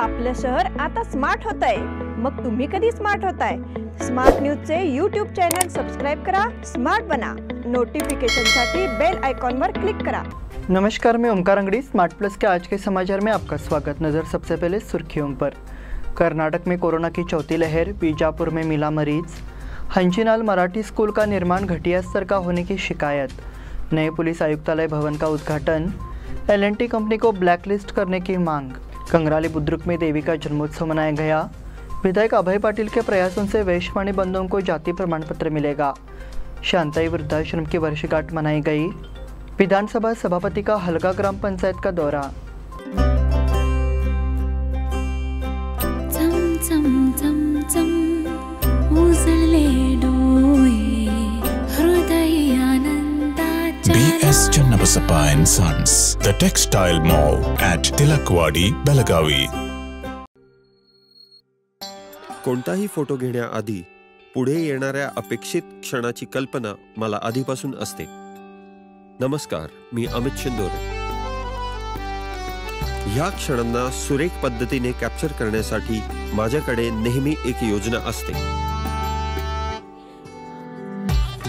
आपलं शहर आता स्मार्ट होत आहे। मग तुम्ही कधी स्मार्ट होताय? स्मार्ट न्यूजचे यूट्यूब चॅनल सबस्क्राइब करा, स्मार्ट बना। नोटिफिकेशनसाठी बेल आइकॉन पर क्लिक करा। नमस्कार, मैं ओमकार अंगड़ी। स्मार्ट प्लस के आज के समाचार में आपका स्वागत। नजर सबसे पहले सुर्खियों पर। कर्नाटक में कोरोना की चौथी लहर, बीजापुर में मिला मरीज। हंचिनाल मराठी स्कूल का निर्माण घटिया स्तर का होने की शिकायत। नए पुलिस आयुक्तालय भवन का उद्घाटन। L&T कंपनी को ब्लैकलिस्ट करने की मांग। कंगराली बुद्रुक में देवी का जन्मोत्सव मनाया गया। विधायक अभय पाटिल के प्रयासों से वैश्यवाणी बंधुओं को जाति प्रमाण पत्र मिलेगा। शांताई वृद्धाश्रम की वर्षगांठ मनाई गई। विधानसभा सभापति का हलगा ग्राम पंचायत का दौरा। BS Channabasappa and Sons, the Textile Mall at Tilakwadi, Belagavi. कोणताही फोटो घेण्याआधी पुढे येणाऱ्या अपेक्षित क्षणाची कल्पना मला आधीपासून असते। नमस्कार, मी अमित शिंदोरे। या क्षणांना सुरेख पद्धतीने कॅप्चर करण्यासाठी माझ्याकडे नेहमी एक योजना असते।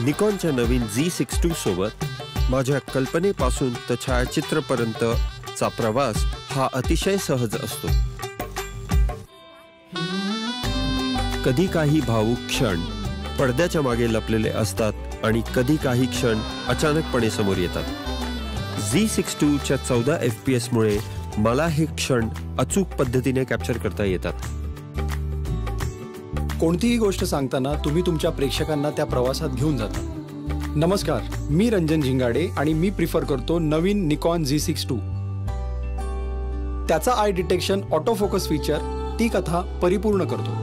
निकॉनच्या नवीन Z62 सोबत माझ्या कल्पनेपासून ते छायाचित्रपर्यंतचा प्रवास हा अतिशय सहज असतो। कधी काही भावुक क्षण पडद्याच्या मागे लपलेले असतात आणि कधी काही क्षण अचानकपणे समोर येतात। Z62 च्या 14 FPS मुळे मला हे क्षण अचूक पद्धतीने कॅप्चर करता येतात। कोणतीही गोष्ट सांगताना तुम्ही तुमच्या प्रेक्षकांना त्या प्रवासात घेऊन जाता। नमस्कार, मी रंजन झिंगाडे आणि मी प्रिफर करतो नवीन निकॉन Z62। त्याचा आय डिटेक्शन ऑटो फोकस फीचर ती कथा परिपूर्ण करतो।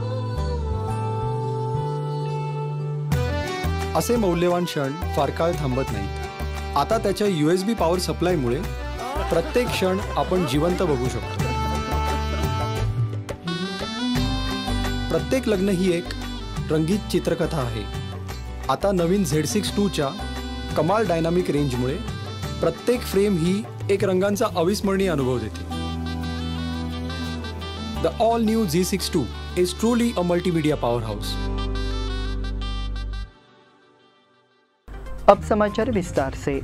असे मौल्यवान क्षण फार काळ थांबत नाहीत। आता त्याच्या USB पॉवर सप्लायमुळे प्रत्येक क्षण आपण जिवंत बघू शकतो। प्रत्येक लग्न ही एक रंगीत चित्रकथा आहे। आता नवीन Z62 च्या कमाल डायनामिक रेंजमुळे प्रत्येक फ्रेम ही एक रंगांचा अविस्मरणीय अनुभव देते। The all new Z62 is truly a multimedia power house. अब समाचार विस्तार से।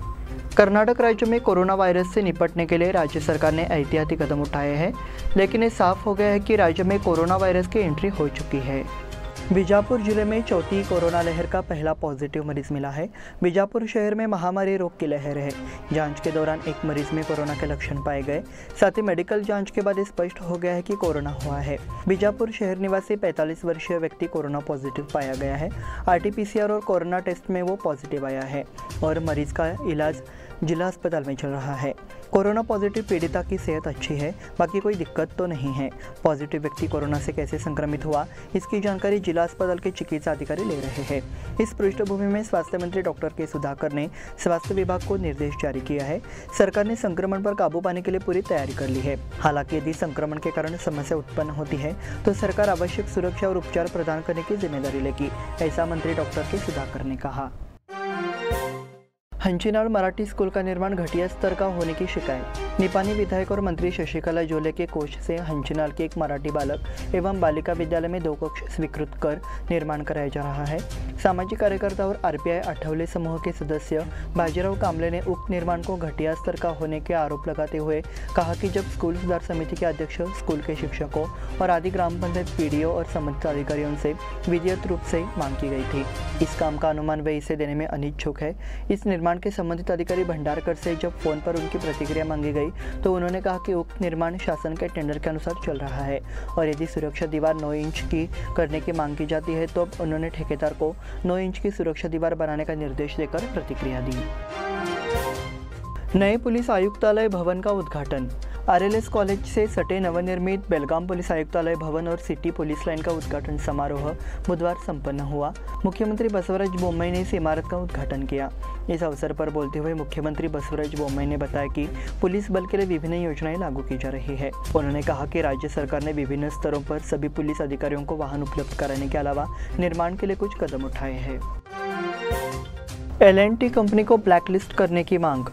कर्नाटक राज्य में कोरोना वायरस से निपटने के लिए राज्य सरकार ने एहतियाती कदम उठाए हैं, लेकिन ये साफ हो गया है कि राज्य में कोरोना वायरस की एंट्री हो चुकी है। बीजापुर जिले में चौथी कोरोना लहर का पहला पॉजिटिव मरीज मिला है। बीजापुर शहर में महामारी रोग की लहर है। जांच के दौरान एक मरीज में कोरोना के लक्षण पाए गए। साथ ही मेडिकल जांच के बाद स्पष्ट हो गया है कि कोरोना हुआ है। बीजापुर शहर निवासी 45 वर्षीय व्यक्ति कोरोना पॉजिटिव पाया गया है। RT-PCR और कोरोना टेस्ट में वो पॉजिटिव आया है और मरीज का इलाज जिला अस्पताल में चल रहा है। कोरोना पॉजिटिव पीड़िता की सेहत अच्छी है, बाकी कोई दिक्कत तो नहीं है। पॉजिटिव व्यक्ति कोरोना से कैसे संक्रमित हुआ, इसकी जानकारी जिला अस्पताल के चिकित्सा अधिकारी ले रहे हैं। इस पृष्ठभूमि में स्वास्थ्य मंत्री डॉक्टर के सुधाकर ने स्वास्थ्य विभाग को निर्देश जारी किया है। सरकार ने संक्रमण पर काबू पाने के लिए पूरी तैयारी कर ली है। हालांकि यदि संक्रमण के कारण समस्या उत्पन्न होती है तो सरकार आवश्यक सुरक्षा और उपचार प्रदान करने की जिम्मेदारी लेगी, ऐसा मंत्री डॉक्टर के सुधाकर ने कहा। हंचिनाल मराठी स्कूल का निर्माण घटिया स्तर का होने की शिकायत। निपानी विधायक और मंत्री शशिकला जोले के कोष से हंचिनाल के एक मराठी बालक एवं बालिका विद्यालय में 2 कक्ष स्वीकृत कर निर्माण कराया जा रहा है। सामाजिक कार्यकर्ता और RPI आठवले समूह के सदस्य बाजीराव कामले ने उक्त निर्माण को घटिया स्तर का होने के आरोप लगाते हुए कहा कि जब स्कूल सुधार समिति के अध्यक्ष, स्कूल के शिक्षकों और आदि ग्राम पंचायत PDO और संबंधित अधिकारियों से विधिवत रूप से मांग की गई थी। इस काम का अनुमान वे इसे देने में अनिच्छुक है। इस निर्माण के संबंधित अधिकारी भंडारकर से जब फोन पर उनकी प्रतिक्रिया मांगी गई तो उन्होंने कहा कि उक्त निर्माण शासन के टेंडर के अनुसार चल रहा है और यदि सुरक्षा दीवार 9 इंच की करने की मांग की जाती है तो उन्होंने ठेकेदार को 9 इंच की सुरक्षा दीवार बनाने का निर्देश देकर प्रतिक्रिया दी। नए पुलिस आयुक्तालय भवन का उद्घाटन। RLS कॉलेज से सटे नवनिर्मित बेलगाम पुलिस आयुक्तालय भवन और सिटी पुलिस लाइन का उद्घाटन समारोह बुधवार संपन्न हुआ। मुख्यमंत्री बसवराज बोम्मई ने इस इमारत का उद्घाटन किया। इस अवसर पर बोलते हुए मुख्यमंत्री बसवराज बोम्मई ने बताया कि पुलिस बल के लिए विभिन्न योजनाएं लागू की जा रही है। उन्होंने कहा कि राज्य सरकार ने विभिन्न स्तरों पर सभी पुलिस अधिकारियों को वाहन उपलब्ध कराने के अलावा निर्माण के लिए कुछ कदम उठाए हैं। L&T कंपनी को ब्लैकलिस्ट करने की मांग।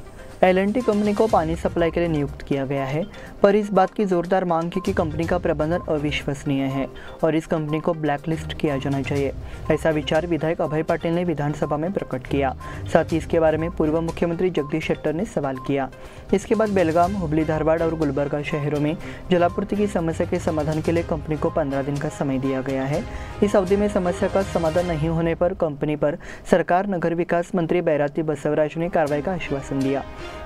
L&T कंपनी को पानी सप्लाई के लिए नियुक्त किया गया है, पर इस बात की जोरदार मांग है कि कंपनी का प्रबंधन अविश्वसनीय है और इस कंपनी को ब्लैकलिस्ट किया जाना चाहिए। ऐसा विचार विधायक अभय पाटिल ने विधानसभा में प्रकट किया। साथ ही इसके बारे में पूर्व मुख्यमंत्री जगदीश शेट्टर ने सवाल किया। इसके बाद बेलगाम, हुबली, धारवाड़ और गुलबर्गा शहरों में जलापूर्ति की समस्या के समाधान के लिए कंपनी को 15 दिन का समय दिया गया है। इस अवधि में समस्या का समाधान नहीं होने पर कंपनी पर सरकार नगर विकास मंत्री बैराती बसवराज ने कार्रवाई का आश्वासन दिया।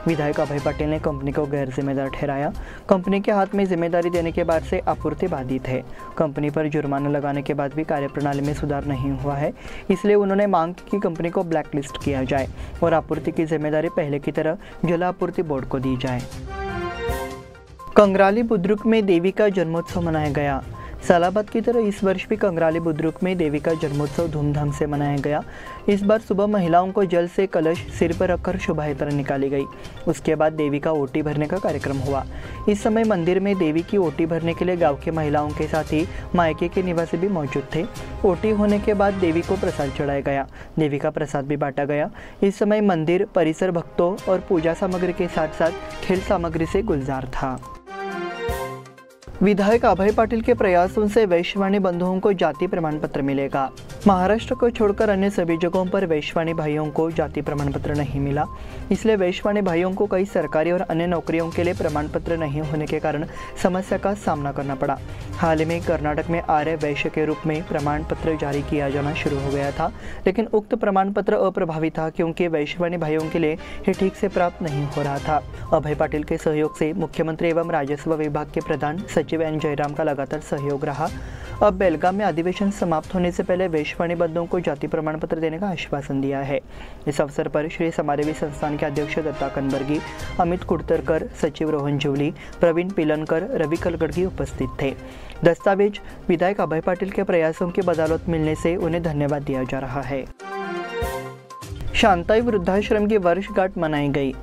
विधायक अभय पाटिल ने कंपनी को गैर जिम्मेदार ठहराया। कंपनी के हाथ में जिम्मेदारी देने के बाद से आपूर्ति बाधित है। कंपनी पर जुर्माना लगाने के बाद भी कार्यप्रणाली में सुधार नहीं हुआ है, इसलिए उन्होंने मांग की कि कंपनी को ब्लैकलिस्ट किया जाए और आपूर्ति की जिम्मेदारी पहले की तरह जल आपूर्ति बोर्ड को दी जाए। कंगराली बुद्रुक में देवी का जन्मोत्सव मनाया गया। सालाबाद की तरह इस वर्ष भी कंगराली बुद्रुक में देवी का जन्मोत्सव धूमधाम से मनाया गया। इस बार सुबह महिलाओं को जल से कलश सिर पर रखकर शोभा यात्रा निकाली गई। उसके बाद देवी का ओटी भरने का कार्यक्रम हुआ। इस समय मंदिर में देवी की ओटी भरने के लिए गांव के महिलाओं के साथ ही मायके के निवासी भी मौजूद थे। ओटी होने के बाद देवी को प्रसाद चढ़ाया गया। देवी का प्रसाद भी बांटा गया। इस समय मंदिर परिसर भक्तों और पूजा सामग्री के साथ साथ खेल सामग्री से गुलजार था। विधायक अभय पाटिल के प्रयासों से वैश्यवाणी बंधुओं को जाति प्रमाण पत्र मिलेगा। महाराष्ट्र को छोड़कर अन्य सभी जगहों पर वैश्यवाणी भाइयों को जाति प्रमाण पत्र नहीं मिला, इसलिए वैश्यवाणी भाइयों को कई सरकारी और अन्य नौकरियों के लिए प्रमाण पत्र नहीं होने के कारण समस्या का सामना करना पड़ा। हाल ही में कर्नाटक में आर्य वैश्य के रूप में प्रमाण पत्र जारी किया जाना शुरू हो गया था, लेकिन उक्त प्रमाण पत्र अप्रभावी था क्योंकि वैश्यवाणी भाइयों के लिए ये ठीक से प्राप्त नहीं हो रहा था। अभय पाटिल के सहयोग से मुख्यमंत्री एवं राजस्व विभाग के प्रधान सचिव एन जयराम का लगातार सहयोग रहा। अब बेलगाम में अधिवेशन समाप्त होने से पहले वैश्यवाणी बंधुओं को जाति प्रमाण पत्र देने का आश्वासन दिया है। इस अवसर पर श्री समादेवी संस्थान के अध्यक्ष दत्ता कनबर्गी, अमित कुड़तरकर, सचिव रोहन जुवली, प्रवीण पिलनकर, रवि कलगड़गी उपस्थित थे। दस्तावेज विधायक अभय पाटिल के प्रयासों की बदौलत मिलने से उन्हें धन्यवाद दिया जा रहा है। शांताई वृद्धाश्रम की वर्षगांठ मनाई गई।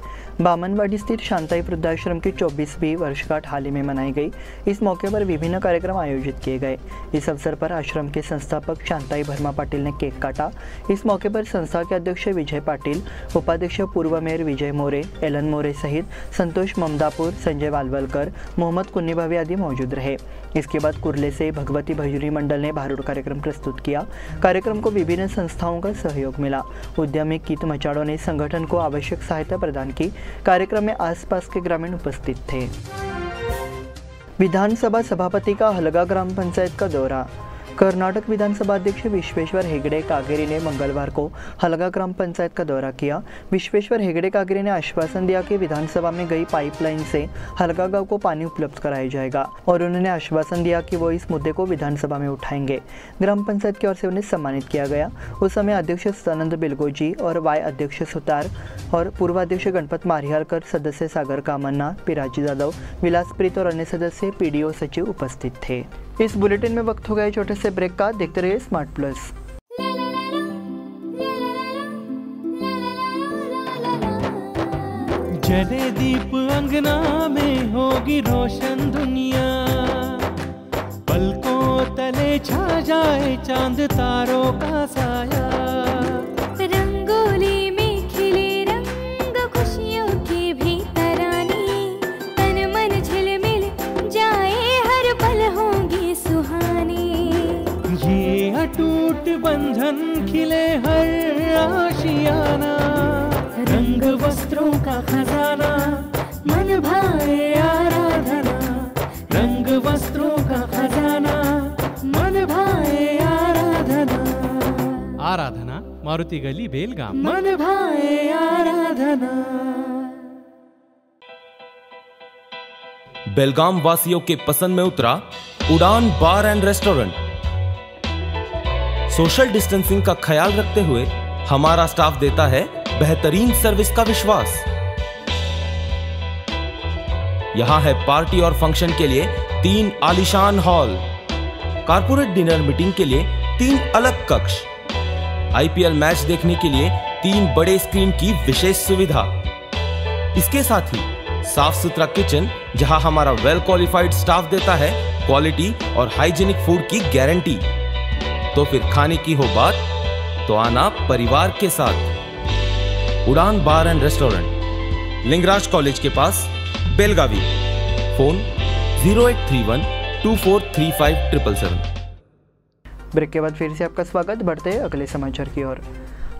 बामनवाड़ी स्थित शांताई वृद्धाश्रम की 24वीं वर्षगांठ हाल ही में मनाई गई। इस मौके पर विभिन्न कार्यक्रम आयोजित किए गए। इस अवसर पर आश्रम के संस्थापक शांताई भरमा पाटिल ने केक काटा। इस मौके पर संस्था के अध्यक्ष विजय पाटिल, उपाध्यक्ष पूर्व मेयर विजय मोरे, एलन मोरे सहित संतोष ममदापुर, संजय वालवलकर, मोहम्मद कुन्नी भाभी आदि मौजूद रहे। इसके बाद कुर्ले से भगवती भजनी मंडल ने भारूड कार्यक्रम प्रस्तुत किया। कार्यक्रम को विभिन्न संस्थाओं का सहयोग मिला। उद्यमी कीत मचाड़ो ने संगठन को आवश्यक सहायता प्रदान की। कार्यक्रम में आसपास के ग्रामीण उपस्थित थे। विधानसभा सभापति का हलगा ग्राम पंचायत का दौरा। कर्नाटक विधानसभा अध्यक्ष विश्वेश्वर हेगड़े कागेरी ने मंगलवार को हलगा ग्राम पंचायत का दौरा किया। विश्वेश्वर हेगड़े कागेरी ने आश्वासन दिया कि विधानसभा में गई पाइपलाइन से हलगा गांव को पानी उपलब्ध कराया जाएगा और उन्होंने आश्वासन दिया कि वो इस मुद्दे को विधानसभा में उठाएंगे। ग्राम पंचायत की ओर से उन्हें सम्मानित किया गया। उस समय अध्यक्ष सदानंद बिलगोजी और वाई अध्यक्ष सुतार और पूर्व अध्यक्ष गणपत मारियालकर, सदस्य सागर कामन्ना, पिराजी जाधव, विलासप्रीत और अन्य सदस्य, पीडीओ, सचिव उपस्थित थे। इस बुलेटिन में वक्त हो गया छोटे से ब्रेक का। देखते रहिए स्मार्ट प्लस। जले दीप अंगना में होगी रोशन दुनिया, पलकों तले छा जाए चांद तारों का साया। रंगोली में खिले रंग खुशियों की भी तरानी, तन मन झिलमिल जाए हर पल होंगी सुहानी। ये अटूट बंधन खिले हर आशियाना, रंग वस्त्रों का खजाना मन भाए आराधना। रंग वस्त्रों का खजाना मन भाए आराधना। आराधना मारुति गली बेलगाम। मन भाए आराधना। बेलगाम वासियों के पसंद में उतरा उड़ान बार एंड रेस्टोरेंट। सोशल डिस्टेंसिंग का ख्याल रखते हुए हमारा स्टाफ देता है बेहतरीन सर्विस का विश्वास। यहां है पार्टी और फंक्शन के लिए 3 आलीशान हॉल, कारपोरेट डिनर मीटिंग के लिए 3 अलग कक्ष, आईपीएल मैच देखने के लिए 3 बड़े स्क्रीन की विशेष सुविधा। इसके साथ ही साफ सुथरा किचन जहां हमारा वेल क्वालिफाइड स्टाफ देता है क्वालिटी और हाइजीनिक फूड की गारंटी। तो फिर खाने की हो बात तो आना परिवार के साथ। उड़ान बार एंड रेस्टोरेंट, लिंगराज कॉलेज के पास, बेलगावी। फोन 0831243577। ब्रेक के बाद फिर से आपका स्वागत। बढ़ते हैं अगले समाचार की ओर।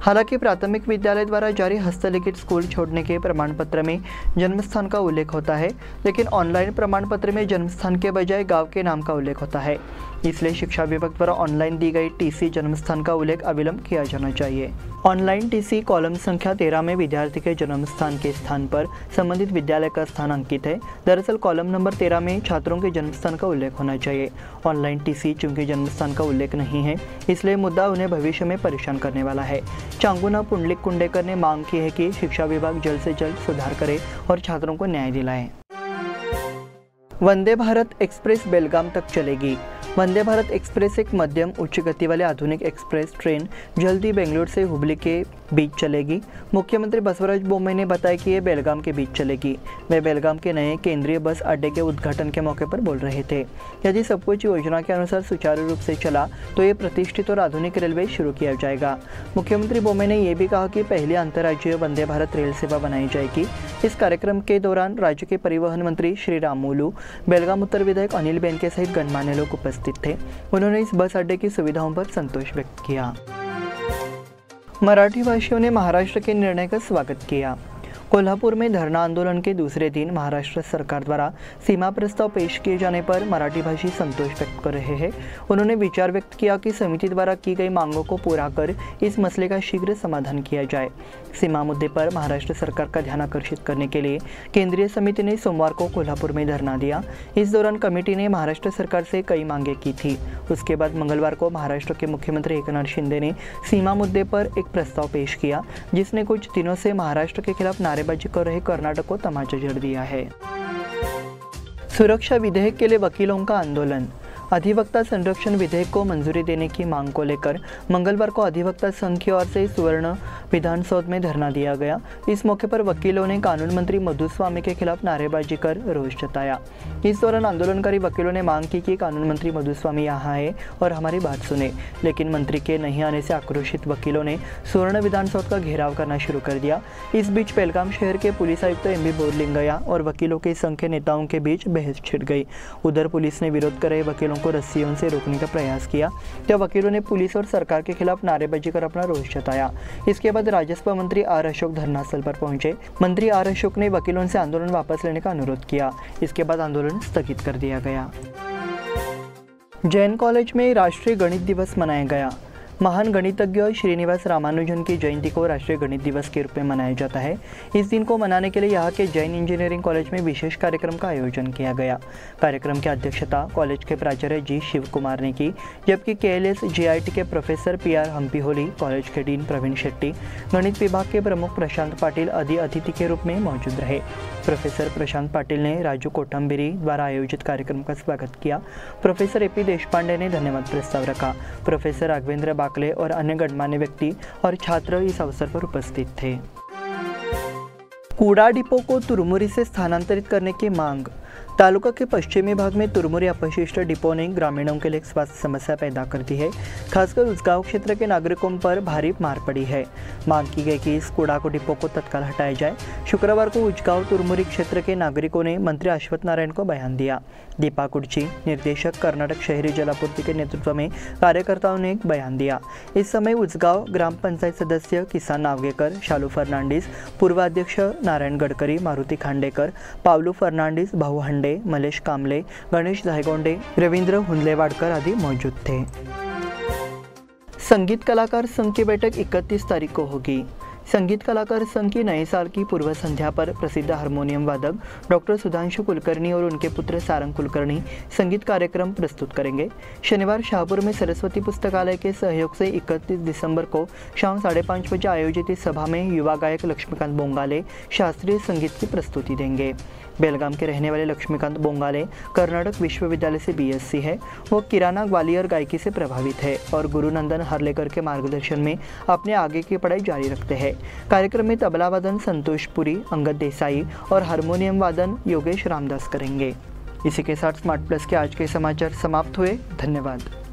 हालांकि प्राथमिक विद्यालय द्वारा जारी हस्तलिखित स्कूल छोड़ने के प्रमाण पत्र में जन्मस्थान का उल्लेख होता है, लेकिन ऑनलाइन प्रमाण पत्र में जन्मस्थान के बजाय गांव के नाम का उल्लेख होता है। इसलिए शिक्षा विभाग द्वारा ऑनलाइन दी गई टीसी जन्मस्थान का उल्लेख अविलंब किया जाना चाहिए। ऑनलाइन टीसी कॉलम संख्या 13 में विद्यार्थी के जन्मस्थान के स्थान पर संबंधित विद्यालय का स्थान अंकित है। दरअसल कॉलम नंबर 13 में छात्रों के जन्मस्थान का उल्लेख होना चाहिए। ऑनलाइन टीसी चूंकि जन्मस्थान का उल्लेख नहीं है, इसलिए मुद्दा उन्हें भविष्य में परेशान करने वाला है। चांगुना पुंडलिक कुंडेकर ने मांग की है कि शिक्षा विभाग जल्द से जल्द सुधार करे और छात्रों को न्याय दिलाए। वंदे भारत एक्सप्रेस बेलगाम तक चलेगी। वंदे भारत एक्सप्रेस एक मध्यम उच्च गति वाले आधुनिक एक्सप्रेस ट्रेन जल्दी बेंगलुरु से हुबली के बीच चलेगी। मुख्यमंत्री बसवराज बोम्मई ने बताया कि ये बेलगाम के बीच चलेगी। वे बेलगाम के नए केंद्रीय बस अड्डे के उद्घाटन के मौके पर बोल रहे थे। यदि सब कुछ योजना के अनुसार सुचारू रूप से चला तो ये प्रतिष्ठित और आधुनिक रेलवे शुरू किया जाएगा। मुख्यमंत्री बोम्मई ने यह भी कहा कि पहली अंतर्राज्यीय वंदे भारत रेल सेवा बनाई जाएगी। इस कार्यक्रम के दौरान राज्य के परिवहन मंत्री श्री रामुलु, बेलगाम उत्तर विधायक अनिल बेनके सहित गणमान्य लोग उपस्थित थे। उन्होंने इस बस अड्डे की सुविधाओं पर संतोष व्यक्त किया। मराठी भाषियों ने महाराष्ट्र के निर्णय का स्वागत किया। कोल्हापुर में धरना आंदोलन के दूसरे दिन महाराष्ट्र सरकार द्वारा सीमा प्रस्ताव पेश किए जाने पर मराठी भाषी संतोष व्यक्त कर रहे हैं। उन्होंने विचार व्यक्त किया कि समिति द्वारा की गई मांगों को पूरा कर इस मसले का शीघ्र समाधान किया जाए। सीमा मुद्दे पर महाराष्ट्र सरकार का ध्यान आकर्षित करने के लिए केंद्रीय समिति ने सोमवार को कोल्हापुर में धरना दिया। इस दौरान कमेटी ने महाराष्ट्र सरकार से कई मांगे की थी। उसके बाद मंगलवार को महाराष्ट्र के मुख्यमंत्री एकनाथ शिंदे ने सीमा मुद्दे पर एक प्रस्ताव पेश किया, जिसने कुछ दिनों से महाराष्ट्र के खिलाफ नारेबाजी कर रहे कर्नाटक को तमाचा जड़ दिया है। सुरक्षा विधेयक के लिए वकीलों का आंदोलन। अधिवक्ता संरक्षण विधेयक को मंजूरी देने की मांग को लेकर मंगलवार को अधिवक्ता संघ की ओर से सुवर्ण विधानसौध में धरना दिया गया। इस मौके पर वकीलों ने कानून मंत्री मधुस्वामी के खिलाफ नारेबाजी कर रोष जताया। इस दौरान आंदोलनकारी वकीलों ने मांग की कि कानून मंत्री मधुस्वामी यहाँ आए और हमारी बात सुने, लेकिन मंत्री के नहीं आने से आक्रोशित वकीलों ने सुवर्ण विधानसौध का घेराव करना शुरू कर दिया। इस बीच बेलगाम शहर के पुलिस आयुक्त एम बी बोरलिंगया और वकीलों के संघ के नेताओं के बीच बहस छिड़ गई। उधर पुलिस ने विरोध कर रहे वकीलों को रस्सियों से रोकने का प्रयास किया, तो वकीलों ने पुलिस और सरकार के खिलाफ नारेबाजी कर अपना रोष जताया। इसके बाद राजस्व मंत्री आर अशोक धरनास्थल पर पहुंचे। मंत्री आर अशोक ने वकीलों से आंदोलन वापस लेने का अनुरोध किया। इसके बाद आंदोलन स्थगित कर दिया गया। जैन कॉलेज में राष्ट्रीय गणित दिवस मनाया गया। महान गणितज्ञ श्रीनिवास रामानुजन की जयंती को राष्ट्रीय गणित दिवस के रूप में मनाया जाता है। इस दिन को मनाने के लिए यहाँ के जैन इंजीनियरिंग कॉलेज में विशेष कार्यक्रम का आयोजन किया गया। कार्यक्रम की अध्यक्षता कॉलेज के प्राचार्य जी शिव कुमार ने की, जबकि KLS JIT के प्रोफेसर PR हम्पीहोली, कॉलेज के डीन प्रवीण शेट्टी, गणित विभाग के प्रमुख प्रशांत पाटिल आदि अतिथि के रूप में मौजूद रहे। प्रोफेसर प्रशांत पाटिल ने राजू कोटंबिरी द्वारा आयोजित कार्यक्रम का स्वागत किया। प्रोफेसर AP देशपांडे ने धन्यवाद प्रस्ताव रखा। प्रोफेसर राघवेंद्र बाकले और अन्य गणमान्य व्यक्ति और छात्र इस अवसर पर उपस्थित थे। कूड़ा डिपो को तुरमुरी से स्थानांतरित करने की मांग। तालुका के पश्चिमी भाग में तुरमुरी अपशिष्ट डिपो ने ग्रामीणों के लिए एक स्वास्थ्य समस्या पैदा कर दी है। खासकर उसगांव क्षेत्र के नागरिकों पर भारी मार पड़ी है। मांग की गई कि इस कूड़ा को डिपो को तत्काल हटाया जाए। शुक्रवार को उजगांव तुरमुरी क्षेत्र के नागरिकों ने मंत्री अश्वत्थ नारायण को बयान दिया। दीपा कुर्ची, निर्देशक कर्नाटक शहरी जलापूर्ति के नेतृत्व में कार्यकर्ताओं ने एक बयान दिया। इस समय उजगांव ग्राम पंचायत सदस्य किसान नावगेकर, शालू फर्नांडिस, पूर्वाध्यक्ष नारायण गडकरी, मारुति खांडेकर, पावलू फर्नांडिस, भाऊ हंडे, मलेश कामले, गणेश धायगोंडे, रविंद्र हुंदलेवाडकर आदि मौजूद थे। संगीत कलाकार संघ की बैठक 31 तारीख को होगी। संगीत कलाकार संघ की नए साल की पूर्व संध्या पर प्रसिद्ध हारमोनियम वादक डॉक्टर सुधांशु कुलकर्णी और उनके पुत्र सारंग कुलकर्णी संगीत कार्यक्रम प्रस्तुत करेंगे। शनिवार शाहपुर में सरस्वती पुस्तकालय के सहयोग से 31 दिसंबर को शाम 5:30 बजे आयोजित इस सभा में युवा गायक लक्ष्मीकांत बोंगाले शास्त्रीय संगीत की प्रस्तुति देंगे। बेलगाम के रहने वाले लक्ष्मीकांत बोंगाले कर्नाटक विश्वविद्यालय से BSc है। वो किराना ग्वालियर गायकी से प्रभावित है और गुरुनंदन हरलेकर के मार्गदर्शन में अपने आगे की पढ़ाई जारी रखते हैं। कार्यक्रम में तबला वादन संतोष पुरी, अंगद देसाई और हारमोनियम वादन योगेश रामदास करेंगे। इसी के साथ स्मार्ट प्लस के आज के समाचार समाप्त हुए। धन्यवाद।